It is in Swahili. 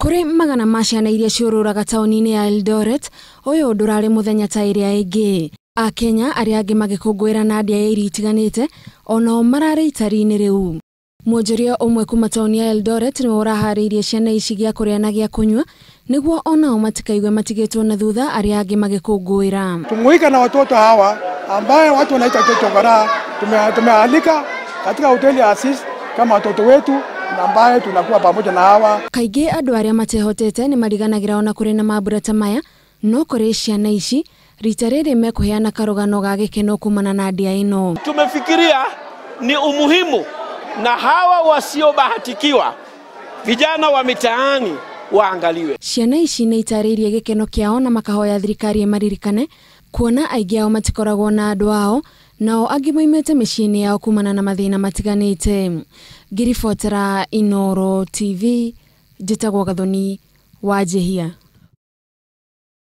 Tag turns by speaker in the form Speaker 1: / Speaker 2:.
Speaker 1: Kuri magana ma ciana iria ciururaga tauni-ini ya Eldoret, uyu ndurari muthenya ta iria ingi. Akenya aria angi magikuguira na Ndia ya iria itiganite, onao marari itari-ini riu. Mwonjoria umwe kuma tauni ya Eldoret ni urahariirie ciana ici gia kuria na gia kunywa, niguo onao matikaigwe matigitwo na thutha aria angi magikuguira.
Speaker 2: Tumuika na watoto hawa ambaye watu wanaita chochogara, tumealika katika hoteli ya Asis kama watoto wetu na ambaye tunakuwa pamoja na hawa.
Speaker 1: Kaingi andu aria matehotete ni mariganagira ona kuri na mabura ta maya, no kuri ciana ici rita riri mekuheana karugano ga gikeno kumana na Ndia ino.
Speaker 3: Tumefikiria ni umuhimu na hawa wasiobahatikiwa vijana wa mitaani waangaliwe.
Speaker 1: Ciana ici ni itaririe gikeno kiao na makahoya thirikari maririkane kuona aingi ao matikoragwo na andu ao, nao angi moimete miciini yao kumana na mathina matiganite. Ngiribotera Inooro TV, njitagwo Gathoni wa Jehia.